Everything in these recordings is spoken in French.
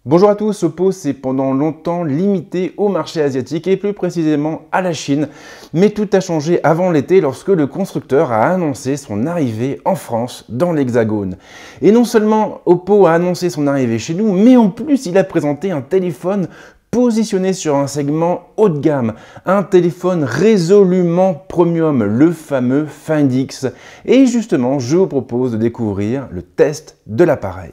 Bonjour à tous, Oppo s'est pendant longtemps limité au marché asiatique et plus précisément à la Chine. Mais tout a changé avant l'été lorsque le constructeur a annoncé son arrivée en France, dans l'Hexagone. Et non seulement Oppo a annoncé son arrivée chez nous, mais en plus il a présenté un téléphone positionné sur un segment haut de gamme, un téléphone résolument premium, le fameux Find X. Et justement, je vous propose de découvrir le test de l'appareil.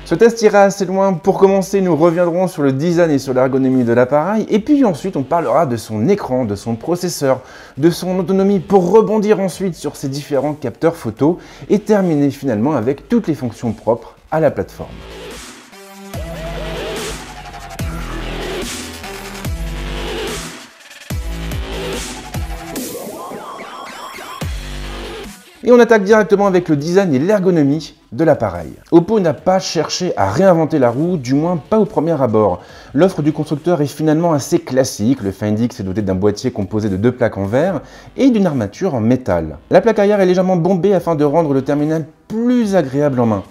Ce test ira assez loin. Pour commencer, nous reviendrons sur le design et sur l'ergonomie de l'appareil, et puis ensuite on parlera de son écran, de son processeur, de son autonomie, pour rebondir ensuite sur ses différents capteurs photo et terminer finalement avec toutes les fonctions propres à la plateforme. Et on attaque directement avec le design et l'ergonomie de l'appareil. Oppo n'a pas cherché à réinventer la roue, du moins pas au premier abord. L'offre du constructeur est finalement assez classique. Le Find X est doté d'un boîtier composé de deux plaques en verre et d'une armature en métal. La plaque arrière est légèrement bombée afin de rendre le terminal plus agréable en main.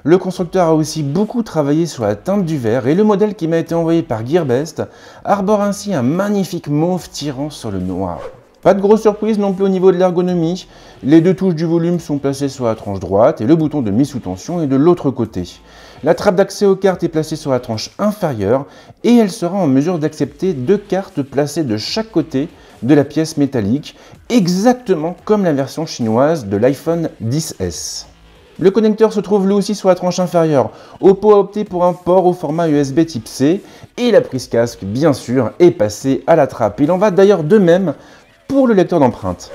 Le constructeur a aussi beaucoup travaillé sur la teinte du verre et le modèle qui m'a été envoyé par Gearbest arbore ainsi un magnifique mauve tirant sur le noir. Pas de grosse surprise non plus au niveau de l'ergonomie, les deux touches du volume sont placées sur la tranche droite et le bouton de mise sous tension est de l'autre côté. La trappe d'accès aux cartes est placée sur la tranche inférieure et elle sera en mesure d'accepter deux cartes placées de chaque côté de la pièce métallique, exactement comme la version chinoise de l'iPhone XS. Le connecteur se trouve lui aussi sur la tranche inférieure. Oppo a opté pour un port au format USB type C et la prise casque, bien sûr, est passée à la trappe. Il en va d'ailleurs de même pour le lecteur d'empreintes.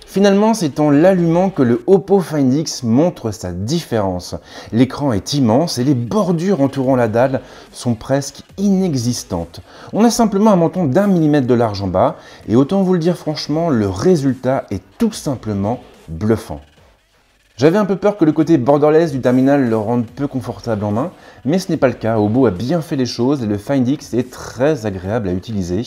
Finalement, c'est en l'allumant que le Oppo Find X montre sa différence. L'écran est immense et les bordures entourant la dalle sont presque inexistantes. On a simplement un menton d'1 mm de large en bas et autant vous le dire franchement, le résultat est tout simplement bluffant. J'avais un peu peur que le côté borderless du terminal le rende peu confortable en main, mais ce n'est pas le cas. Oppo a bien fait les choses et le Find X est très agréable à utiliser.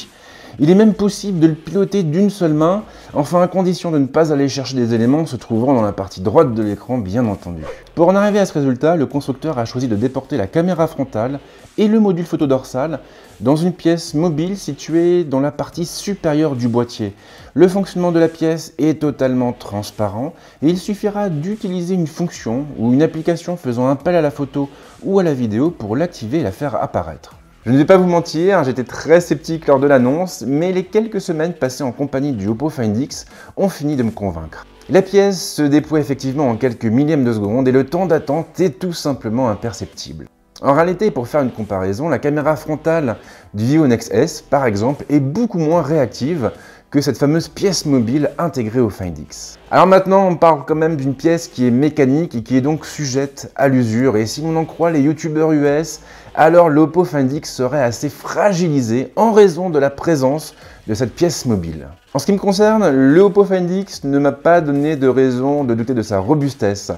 Il est même possible de le piloter d'une seule main, enfin à condition de ne pas aller chercher des éléments se trouvant dans la partie droite de l'écran, bien entendu. Pour en arriver à ce résultat, le constructeur a choisi de déporter la caméra frontale et le module photo dorsal dans une pièce mobile située dans la partie supérieure du boîtier. Le fonctionnement de la pièce est totalement transparent et il suffira d'utiliser une fonction ou une application faisant appel à la photo ou à la vidéo pour l'activer et la faire apparaître. Je ne vais pas vous mentir, j'étais très sceptique lors de l'annonce, mais les quelques semaines passées en compagnie du Oppo Find X ont fini de me convaincre. La pièce se déploie effectivement en quelques millièmes de seconde et le temps d'attente est tout simplement imperceptible. En réalité, pour faire une comparaison, la caméra frontale du Vivo Nex S, par exemple, est beaucoup moins réactive que cette fameuse pièce mobile intégrée au Find X. Alors maintenant, on parle quand même d'une pièce qui est mécanique et qui est donc sujette à l'usure. Et si l'on en croit les youtubeurs US, alors l'Oppo Find X serait assez fragilisé en raison de la présence de cette pièce mobile. En ce qui me concerne, le Oppo Find X ne m'a pas donné de raison de douter de sa robustesse.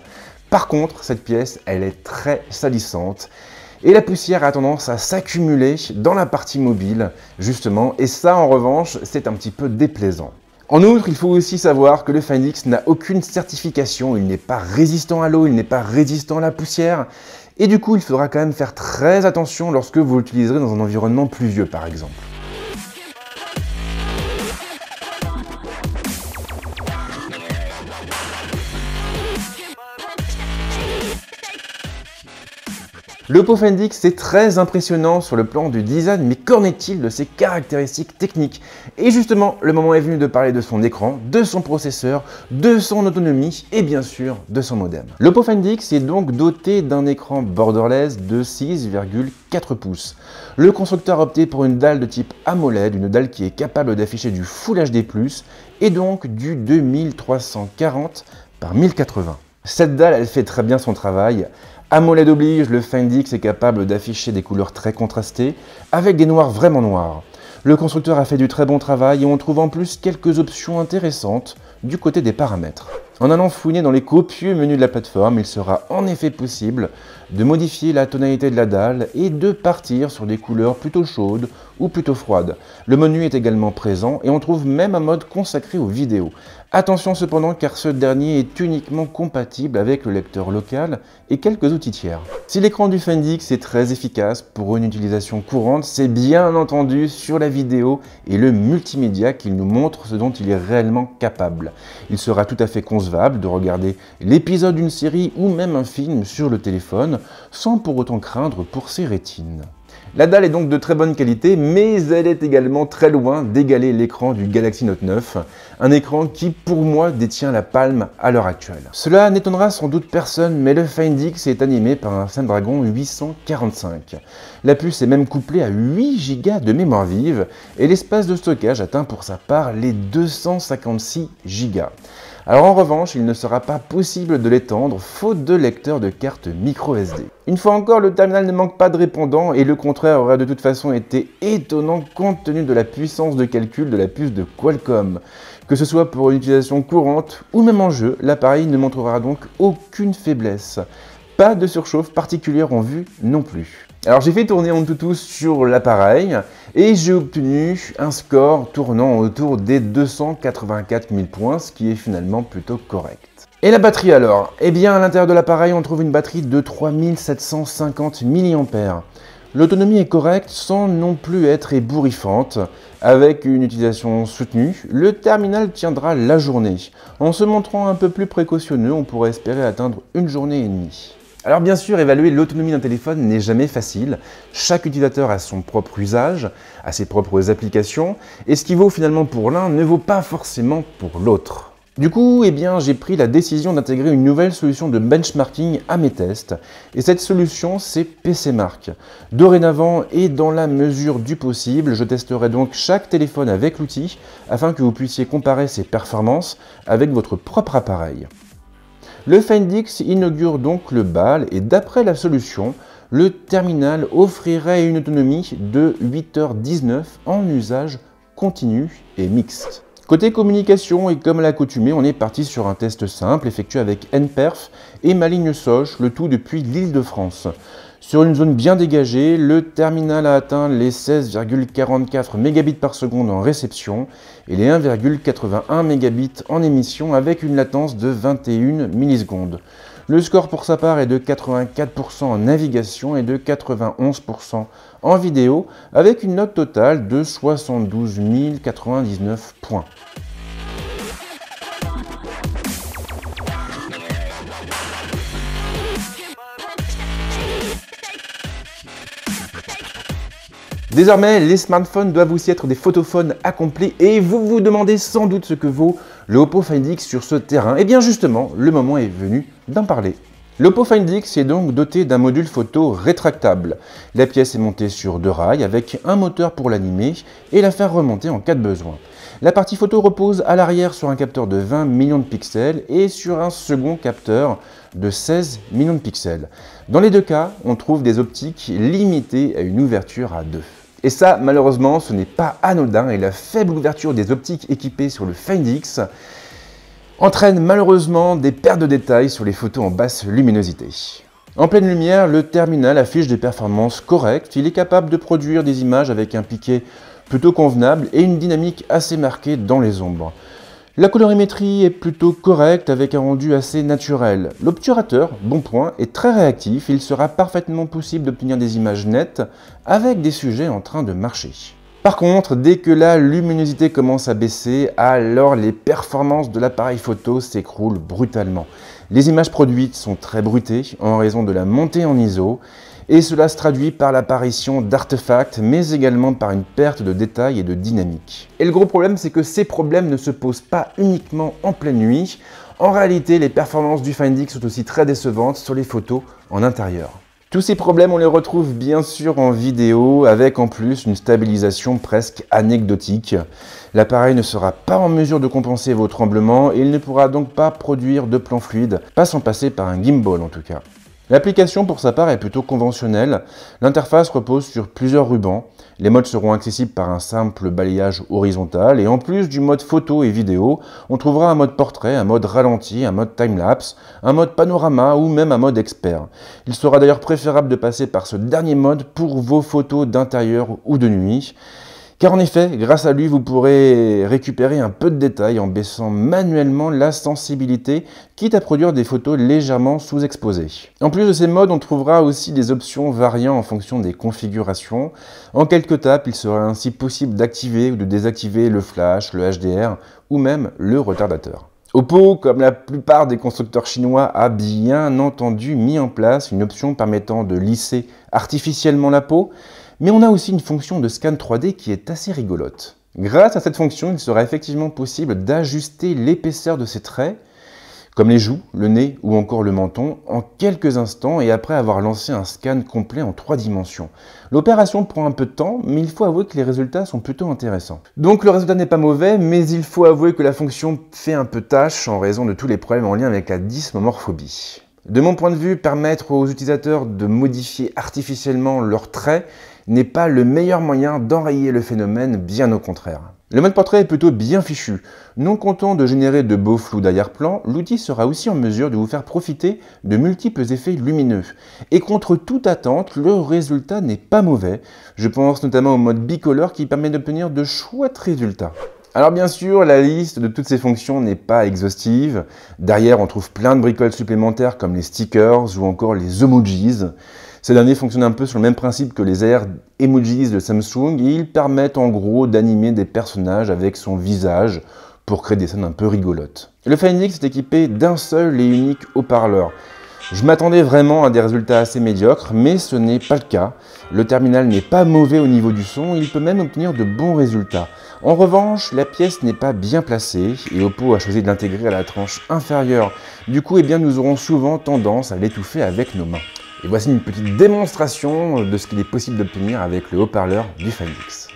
Par contre, cette pièce, elle est très salissante. Et la poussière a tendance à s'accumuler dans la partie mobile, justement, et ça en revanche, c'est un petit peu déplaisant. En outre, il faut aussi savoir que le Find X n'a aucune certification, il n'est pas résistant à l'eau, il n'est pas résistant à la poussière, et du coup, il faudra quand même faire très attention lorsque vous l'utiliserez dans un environnement pluvieux, par exemple. Le Oppo Find X est très impressionnant sur le plan du design, mais qu'en est-il de ses caractéristiques techniques? Et justement, le moment est venu de parler de son écran, de son processeur, de son autonomie et bien sûr de son modem. L'Oppo Find X est donc doté d'un écran borderless de 6,4 pouces. Le constructeur a opté pour une dalle de type AMOLED, une dalle qui est capable d'afficher du Full HD+, et donc du 2340 par 1080. Cette dalle, elle fait très bien son travail. AMOLED oblige, le Find X est capable d'afficher des couleurs très contrastées, avec des noirs vraiment noirs. Le constructeur a fait du très bon travail et on trouve en plus quelques options intéressantes du côté des paramètres. En allant fouiner dans les copieux menus de la plateforme, il sera en effet possible de modifier la tonalité de la dalle et de partir sur des couleurs plutôt chaudes ou plutôt froides. Le menu est également présent et on trouve même un mode consacré aux vidéos. Attention cependant car ce dernier est uniquement compatible avec le lecteur local et quelques outils tiers. Si l'écran du Find X est très efficace pour une utilisation courante, c'est bien entendu sur la vidéo et le multimédia qu'il nous montre ce dont il est réellement capable. Il sera tout à fait concevable de regarder l'épisode d'une série ou même un film sur le téléphone sans pour autant craindre pour ses rétines. La dalle est donc de très bonne qualité, mais elle est également très loin d'égaler l'écran du Galaxy Note 9, un écran qui pour moi détient la palme à l'heure actuelle. Cela n'étonnera sans doute personne, mais le Find X est animé par un Snapdragon 845. La puce est même couplée à 8 Go de mémoire vive, et l'espace de stockage atteint pour sa part les 256 Go. Alors en revanche, il ne sera pas possible de l'étendre faute de lecteur de carte micro SD. Une fois encore, le terminal ne manque pas de répondants et le contraire aurait de toute façon été étonnant compte tenu de la puissance de calcul de la puce de Qualcomm. Que ce soit pour une utilisation courante ou même en jeu, l'appareil ne montrera donc aucune faiblesse. Pas de surchauffe particulière en vue non plus. Alors j'ai fait tourner AnTuTu sur l'appareil et j'ai obtenu un score tournant autour des 284 000 points, ce qui est finalement plutôt correct. Et la batterie alors? Eh bien à l'intérieur de l'appareil on trouve une batterie de 3750 mAh. L'autonomie est correcte sans non plus être ébouriffante. Avec une utilisation soutenue, le terminal tiendra la journée. En se montrant un peu plus précautionneux, on pourrait espérer atteindre une journée et demie. Alors bien sûr, évaluer l'autonomie d'un téléphone n'est jamais facile. Chaque utilisateur a son propre usage, a ses propres applications, et ce qui vaut finalement pour l'un ne vaut pas forcément pour l'autre. Du coup, j'ai pris la décision d'intégrer une nouvelle solution de benchmarking à mes tests, et cette solution c'est PCMark. Dorénavant et dans la mesure du possible, je testerai donc chaque téléphone avec l'outil, afin que vous puissiez comparer ses performances avec votre propre appareil. Le Find X inaugure donc le bal et d'après la solution, le terminal offrirait une autonomie de 8h19 en usage continu et mixte. Côté communication et comme à l'accoutumée, on est parti sur un test simple effectué avec nperf et ma ligne Soch, le tout depuis l'Île-de-France. Sur une zone bien dégagée, le terminal a atteint les 16,44 Mbps en réception et les 1,81 Mbps en émission avec une latence de 21 millisecondes. Le score pour sa part est de 84% en navigation et de 91% en vidéo avec une note totale de 72 099 points. Désormais, les smartphones doivent aussi être des photophones accomplis et vous vous demandez sans doute ce que vaut le Oppo Find X sur ce terrain. Et bien justement, le moment est venu d'en parler. L'Oppo Find X est donc doté d'un module photo rétractable. La pièce est montée sur 2 rails avec un moteur pour l'animer et la faire remonter en cas de besoin. La partie photo repose à l'arrière sur un capteur de 20 millions de pixels et sur un second capteur de 16 millions de pixels. Dans les deux cas, on trouve des optiques limitées à une ouverture à 2. Et ça, malheureusement, ce n'est pas anodin et la faible ouverture des optiques équipées sur le Find X entraîne malheureusement des pertes de détails sur les photos en basse luminosité. En pleine lumière, le terminal affiche des performances correctes. Il est capable de produire des images avec un piqué plutôt convenable et une dynamique assez marquée dans les ombres. La colorimétrie est plutôt correcte avec un rendu assez naturel. L'obturateur, bon point, est très réactif. Il sera parfaitement possible d'obtenir des images nettes avec des sujets en train de marcher. Par contre, dès que la luminosité commence à baisser, alors les performances de l'appareil photo s'écroulent brutalement. Les images produites sont très bruitées en raison de la montée en ISO et cela se traduit par l'apparition d'artefacts mais également par une perte de détails et de dynamique. Et le gros problème, c'est que ces problèmes ne se posent pas uniquement en pleine nuit. En réalité, les performances du Find X sont aussi très décevantes sur les photos en intérieur. Tous ces problèmes, on les retrouve bien sûr en vidéo, avec en plus une stabilisation presque anecdotique. L'appareil ne sera pas en mesure de compenser vos tremblements et il ne pourra donc pas produire de plan fluide, pas sans passer par un gimbal en tout cas. L'application pour sa part est plutôt conventionnelle, l'interface repose sur plusieurs rubans, les modes seront accessibles par un simple balayage horizontal et en plus du mode photo et vidéo, on trouvera un mode portrait, un mode ralenti, un mode timelapse, un mode panorama ou même un mode expert. Il sera d'ailleurs préférable de passer par ce dernier mode pour vos photos d'intérieur ou de nuit. Car en effet, grâce à lui, vous pourrez récupérer un peu de détails en baissant manuellement la sensibilité, quitte à produire des photos légèrement sous-exposées. En plus de ces modes, on trouvera aussi des options variant en fonction des configurations. En quelques tapes, il sera ainsi possible d'activer ou de désactiver le flash, le HDR ou même le retardateur. Oppo, comme la plupart des constructeurs chinois, a bien entendu mis en place une option permettant de lisser artificiellement la peau, mais on a aussi une fonction de scan 3D qui est assez rigolote. Grâce à cette fonction, il sera effectivement possible d'ajuster l'épaisseur de ces traits, comme les joues, le nez ou encore le menton, en quelques instants et après avoir lancé un scan complet en 3 dimensions. L'opération prend un peu de temps, mais il faut avouer que les résultats sont plutôt intéressants. Donc le résultat n'est pas mauvais, mais il faut avouer que la fonction fait un peu tâche en raison de tous les problèmes en lien avec la dysmorphophobie. De mon point de vue, permettre aux utilisateurs de modifier artificiellement leurs traits n'est pas le meilleur moyen d'enrayer le phénomène, bien au contraire. Le mode portrait est plutôt bien fichu. Non content de générer de beaux flous d'arrière-plan, l'outil sera aussi en mesure de vous faire profiter de multiples effets lumineux. Et contre toute attente, le résultat n'est pas mauvais. Je pense notamment au mode bicolore qui permet d'obtenir de chouettes résultats. Alors bien sûr, la liste de toutes ces fonctions n'est pas exhaustive. Derrière, on trouve plein de bricoles supplémentaires comme les stickers ou encore les emojis. Ces derniers fonctionnent un peu sur le même principe que les AR emojis de Samsung et ils permettent en gros d'animer des personnages avec son visage pour créer des scènes un peu rigolotes. Le Find X est équipé d'un seul et unique haut-parleur. Je m'attendais vraiment à des résultats assez médiocres, mais ce n'est pas le cas. Le terminal n'est pas mauvais au niveau du son, il peut même obtenir de bons résultats. En revanche, la pièce n'est pas bien placée et Oppo a choisi de l'intégrer à la tranche inférieure. Du coup, nous aurons souvent tendance à l'étouffer avec nos mains. Et voici une petite démonstration de ce qu'il est possible d'obtenir avec le haut-parleur du Find X.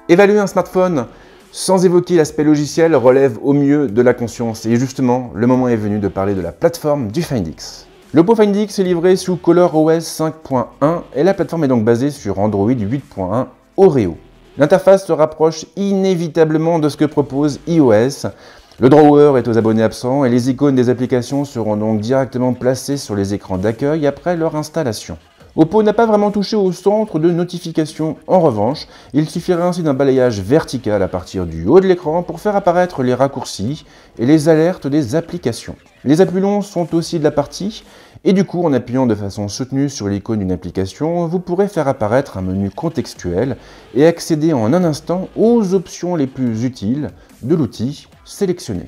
Évaluer un smartphone sans évoquer l'aspect logiciel relève au mieux de la conscience et justement, le moment est venu de parler de la plateforme du Find X. L'Oppo Find X est livré sous ColorOS 5.1 et la plateforme est donc basée sur Android 8.1 Oreo. L'interface se rapproche inévitablement de ce que propose iOS. Le drawer est aux abonnés absents et les icônes des applications seront donc directement placées sur les écrans d'accueil après leur installation. Oppo n'a pas vraiment touché au centre de notification. En revanche, il suffirait ainsi d'un balayage vertical à partir du haut de l'écran pour faire apparaître les raccourcis et les alertes des applications. Les appuis longs sont aussi de la partie et du coup, en appuyant de façon soutenue sur l'icône d'une application, vous pourrez faire apparaître un menu contextuel et accéder en un instant aux options les plus utiles de l'outil sélectionné.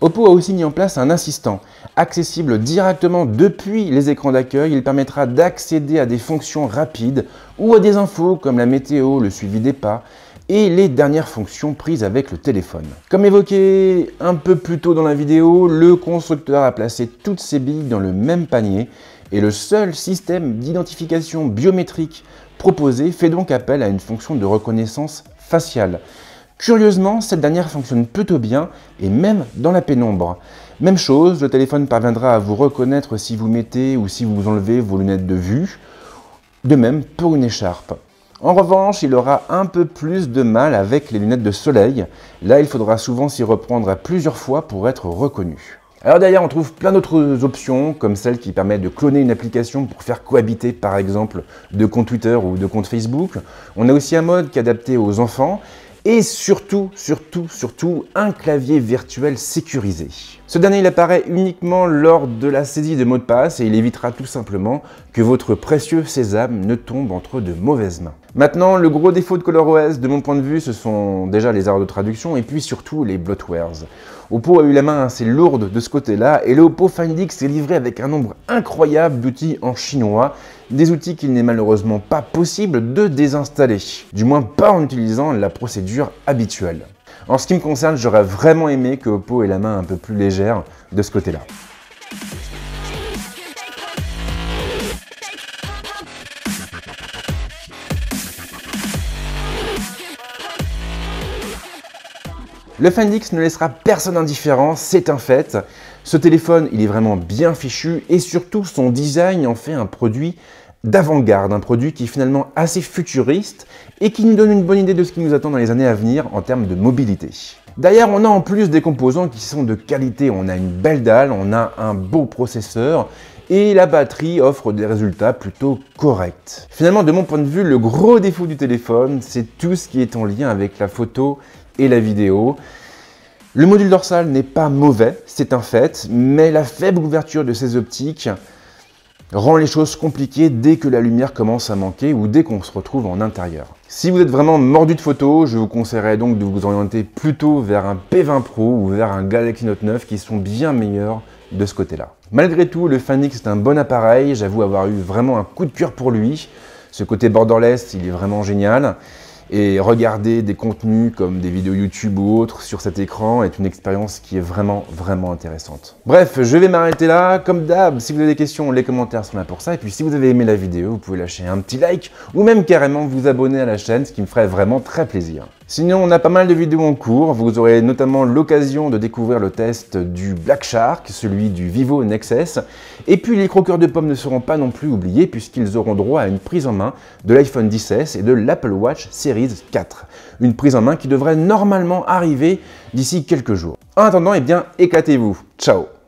Oppo a aussi mis en place un assistant. Accessible directement depuis les écrans d'accueil, il permettra d'accéder à des fonctions rapides ou à des infos comme la météo, le suivi des pas et les dernières fonctions prises avec le téléphone. Comme évoqué un peu plus tôt dans la vidéo, le constructeur a placé toutes ses billes dans le même panier et le seul système d'identification biométrique proposé fait donc appel à une fonction de reconnaissance faciale. Curieusement, cette dernière fonctionne plutôt bien, et même dans la pénombre. Même chose, le téléphone parviendra à vous reconnaître si vous mettez ou si vous enlevez vos lunettes de vue. De même pour une écharpe. En revanche, il aura un peu plus de mal avec les lunettes de soleil. Là, il faudra souvent s'y reprendre à plusieurs fois pour être reconnu. Alors derrière, on trouve plein d'autres options, comme celle qui permet de cloner une application pour faire cohabiter par exemple deux comptes Twitter ou deux comptes Facebook. On a aussi un mode qui est adapté aux enfants. Et surtout, un clavier virtuel sécurisé. Ce dernier, il apparaît uniquement lors de la saisie de mots de passe et il évitera tout simplement que votre précieux sésame ne tombe entre de mauvaises mains. Maintenant, le gros défaut de ColorOS, de mon point de vue, ce sont déjà les erreurs de traduction et puis surtout les bloatwares. Oppo a eu la main assez lourde de ce côté-là et le Oppo Find X est livré avec un nombre incroyable d'outils en chinois, des outils qu'il n'est malheureusement pas possible de désinstaller, du moins pas en utilisant la procédure habituelle. En ce qui me concerne, j'aurais vraiment aimé que Oppo ait la main un peu plus légère de ce côté-là. Le Find X ne laissera personne indifférent, c'est un fait. Ce téléphone, il est vraiment bien fichu et surtout son design en fait un produit d'avant-garde, un produit qui est finalement assez futuriste et qui nous donne une bonne idée de ce qui nous attend dans les années à venir en termes de mobilité. Derrière, on a en plus des composants qui sont de qualité. On a une belle dalle, on a un beau processeur et la batterie offre des résultats plutôt corrects. Finalement, de mon point de vue, le gros défaut du téléphone, c'est tout ce qui est en lien avec la photo et la vidéo. Le module dorsal n'est pas mauvais, c'est un fait, mais la faible ouverture de ces optiques rend les choses compliquées dès que la lumière commence à manquer ou dès qu'on se retrouve en intérieur. Si vous êtes vraiment mordu de photos, je vous conseillerais donc de vous orienter plutôt vers un P20 Pro ou vers un Galaxy Note 9 qui sont bien meilleurs de ce côté-là. Malgré tout, le Find X est un bon appareil, j'avoue avoir eu vraiment un coup de cœur pour lui. Ce côté borderless, il est vraiment génial. Et regarder des contenus comme des vidéos YouTube ou autres sur cet écran est une expérience qui est vraiment intéressante. Bref, je vais m'arrêter là. Comme d'hab, si vous avez des questions, les commentaires sont là pour ça. Et puis si vous avez aimé la vidéo, vous pouvez lâcher un petit like ou même carrément vous abonner à la chaîne, ce qui me ferait vraiment très plaisir. Sinon, on a pas mal de vidéos en cours. Vous aurez notamment l'occasion de découvrir le test du Black Shark, celui du Vivo Nexus. Et puis les croqueurs de pommes ne seront pas non plus oubliés puisqu'ils auront droit à une prise en main de l'iPhone XS et de l'Apple Watch Series 4. Une prise en main qui devrait normalement arriver d'ici quelques jours. En attendant, eh bien, éclatez-vous. Ciao!